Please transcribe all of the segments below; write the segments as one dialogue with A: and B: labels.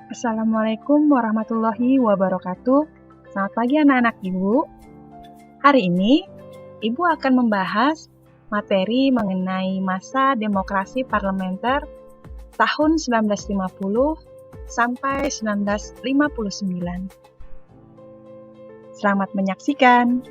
A: Assalamualaikum warahmatullahi wabarakatuh. Selamat pagi anak-anak Ibu. Hari ini, Ibu akan membahas materi mengenai masa demokrasi parlementer tahun 1950 sampai 1959. Selamat menyaksikan.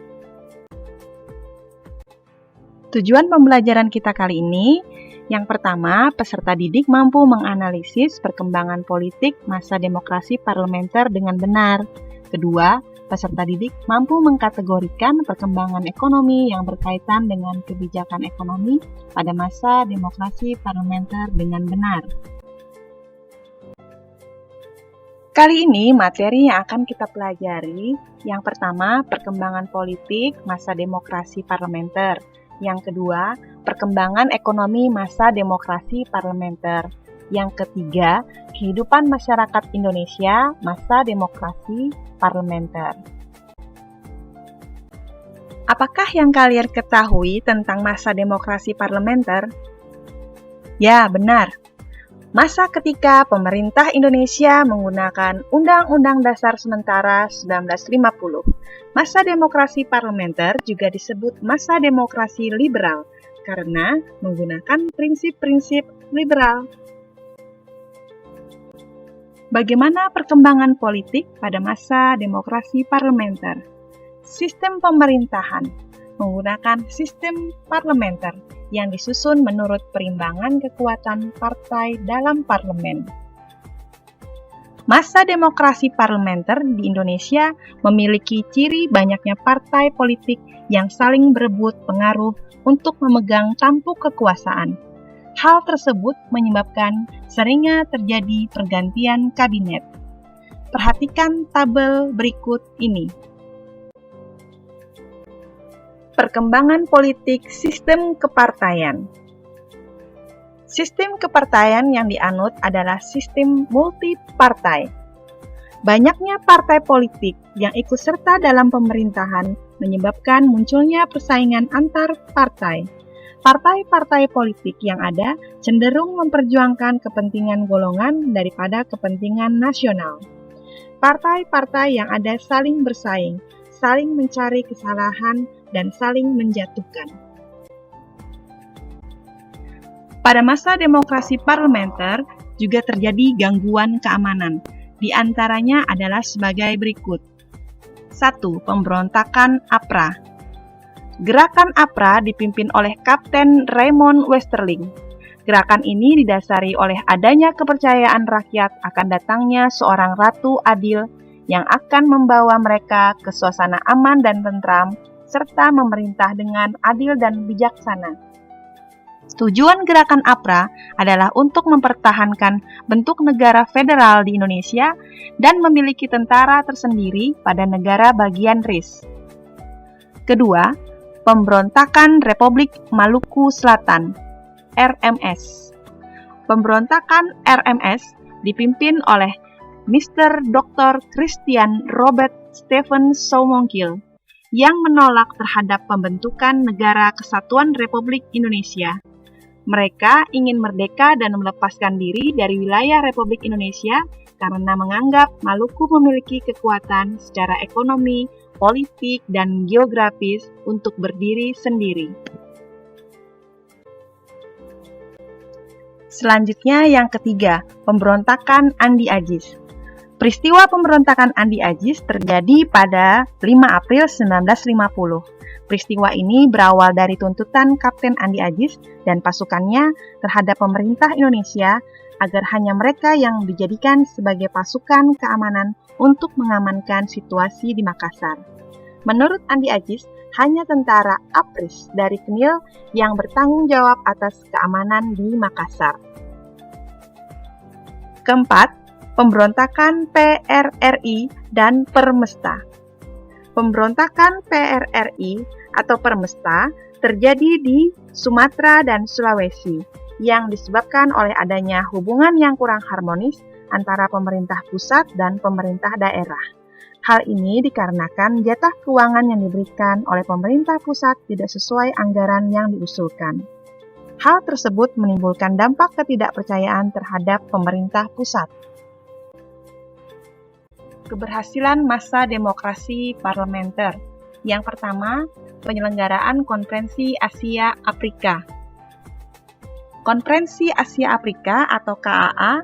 A: Tujuan pembelajaran kita kali ini, yang pertama, peserta didik mampu menganalisis perkembangan politik masa demokrasi parlementer dengan benar. Kedua, peserta didik mampu mengkategorikan perkembangan ekonomi yang berkaitan dengan kebijakan ekonomi pada masa demokrasi parlementer dengan benar. Kali ini materi yang akan kita pelajari, yang pertama, perkembangan politik masa demokrasi parlementer. Yang kedua, perkembangan ekonomi masa demokrasi parlementer. Yang ketiga, kehidupan masyarakat Indonesia masa demokrasi parlementer. Apakah yang kalian ketahui tentang masa demokrasi parlementer? Ya, benar. Masa ketika pemerintah Indonesia menggunakan Undang-Undang Dasar Sementara 1950. Masa demokrasi parlementer juga disebut masa demokrasi liberal karena menggunakan prinsip-prinsip liberal. Bagaimana perkembangan politik pada masa demokrasi parlementer? Sistem pemerintahan menggunakan sistem parlementer yang disusun menurut perimbangan kekuatan partai dalam parlemen. Masa demokrasi parlementer di Indonesia memiliki ciri banyaknya partai politik yang saling berebut pengaruh untuk memegang tampuk kekuasaan. Hal tersebut menyebabkan seringnya terjadi pergantian kabinet. Perhatikan tabel berikut ini. Perkembangan politik sistem kepartaian. Sistem kepartaian yang dianut adalah sistem multipartai. Banyaknya partai politik yang ikut serta dalam pemerintahan menyebabkan munculnya persaingan antar partai. Partai-partai politik yang ada cenderung memperjuangkan kepentingan golongan daripada kepentingan nasional. Partai-partai yang ada saling bersaing, saling mencari kesalahan, dan saling menjatuhkan. Pada masa demokrasi parlementer juga terjadi gangguan keamanan. Di antaranya adalah sebagai berikut. 1. Pemberontakan APRA. Gerakan APRA dipimpin oleh Kapten Raymond Westerling. Gerakan ini didasari oleh adanya kepercayaan rakyat akan datangnya seorang ratu adil yang akan membawa mereka ke suasana aman dan tentram, serta memerintah dengan adil dan bijaksana. Tujuan gerakan APRA adalah untuk mempertahankan bentuk negara federal di Indonesia dan memiliki tentara tersendiri pada negara bagian RIS. Kedua, Pemberontakan Republik Maluku Selatan, RMS. Pemberontakan RMS dipimpin oleh Mr. Dr. Christian Robert Stephen Soumongkil yang menolak terhadap pembentukan Negara Kesatuan Republik Indonesia. Mereka ingin merdeka dan melepaskan diri dari wilayah Republik Indonesia karena menganggap Maluku memiliki kekuatan secara ekonomi, politik, dan geografis untuk berdiri sendiri. Selanjutnya yang ketiga, pemberontakan Andi Agis. Peristiwa pemberontakan Andi Agis terjadi pada 5 April 1950. Peristiwa ini berawal dari tuntutan Kapten Andi Agis dan pasukannya terhadap pemerintah Indonesia agar hanya mereka yang dijadikan sebagai pasukan keamanan untuk mengamankan situasi di Makassar. Menurut Andi Agis, hanya tentara APRIS dari Knil yang bertanggung jawab atas keamanan di Makassar. Keempat, pemberontakan PRRI dan Permesta. Pemberontakan PRRI atau Permesta terjadi di Sumatera dan Sulawesi yang disebabkan oleh adanya hubungan yang kurang harmonis antara pemerintah pusat dan pemerintah daerah. Hal ini dikarenakan jatah keuangan yang diberikan oleh pemerintah pusat tidak sesuai anggaran yang diusulkan. Hal tersebut menimbulkan dampak ketidakpercayaan terhadap pemerintah pusat. Keberhasilan masa demokrasi parlementer. Yang pertama, penyelenggaraan Konferensi Asia Afrika. Konferensi Asia Afrika atau KAA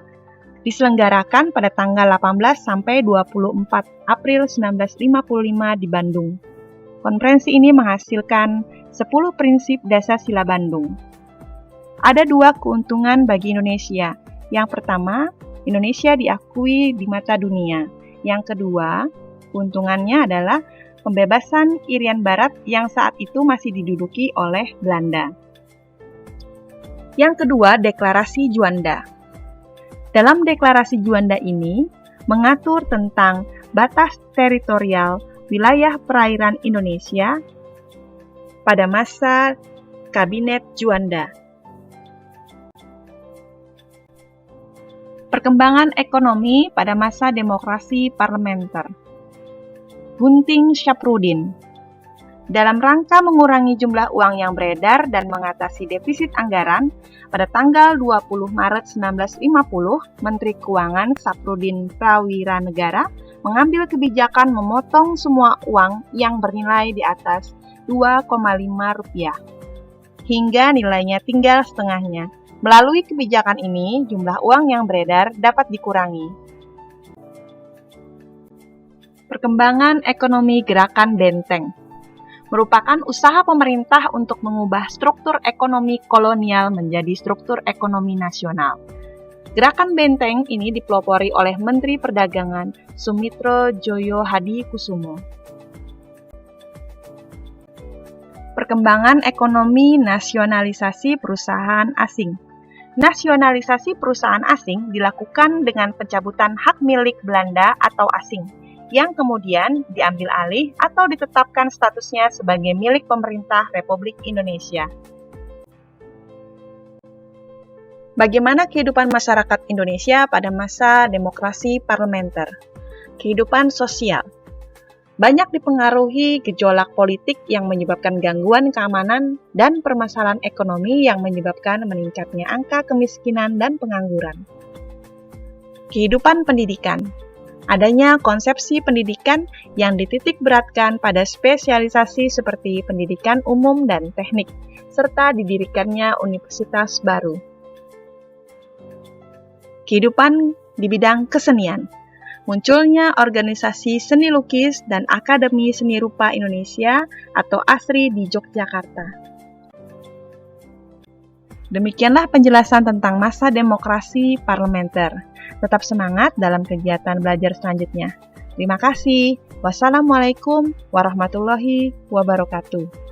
A: diselenggarakan pada tanggal 18 sampai 24 April 1955 di Bandung. Konferensi ini menghasilkan 10 prinsip dasar sila Bandung. Ada 2 keuntungan bagi Indonesia. Yang pertama, Indonesia diakui di mata dunia. Yang kedua, keuntungannya adalah pembebasan Irian Barat yang saat itu masih diduduki oleh Belanda. Yang kedua, Deklarasi Juanda. Dalam Deklarasi Juanda ini mengatur tentang batas teritorial wilayah perairan Indonesia pada masa Kabinet Juanda. Perkembangan ekonomi pada masa demokrasi parlementer. Bunting Syafruddin. Dalam rangka mengurangi jumlah uang yang beredar dan mengatasi defisit anggaran, pada tanggal 20 Maret 1950, Menteri Keuangan Syafruddin Prawiranegara mengambil kebijakan memotong semua uang yang bernilai di atas 2,5 rupiah, hingga nilainya tinggal setengahnya. Melalui kebijakan ini, jumlah uang yang beredar dapat dikurangi. Perkembangan ekonomi Gerakan Benteng merupakan usaha pemerintah untuk mengubah struktur ekonomi kolonial menjadi struktur ekonomi nasional. Gerakan Benteng ini dipelopori oleh Menteri Perdagangan Sumitro Joyo Hadikusumo. Perkembangan ekonomi nasionalisasi perusahaan asing. Nasionalisasi perusahaan asing dilakukan dengan pencabutan hak milik Belanda atau asing, yang kemudian diambil alih atau ditetapkan statusnya sebagai milik pemerintah Republik Indonesia. Bagaimana kehidupan masyarakat Indonesia pada masa demokrasi parlementer? Kehidupan sosial banyak dipengaruhi gejolak politik yang menyebabkan gangguan keamanan dan permasalahan ekonomi yang menyebabkan meningkatnya angka kemiskinan dan pengangguran. Kehidupan pendidikan. Adanya konsepsi pendidikan yang dititik beratkan pada spesialisasi seperti pendidikan umum dan teknik, serta didirikannya universitas baru. Kehidupan di bidang kesenian. Munculnya organisasi seni lukis dan Akademi Seni Rupa Indonesia atau ASRI di Yogyakarta. Demikianlah penjelasan tentang masa demokrasi parlementer. Tetap semangat dalam kegiatan belajar selanjutnya. Terima kasih. Wassalamualaikum warahmatullahi wabarakatuh.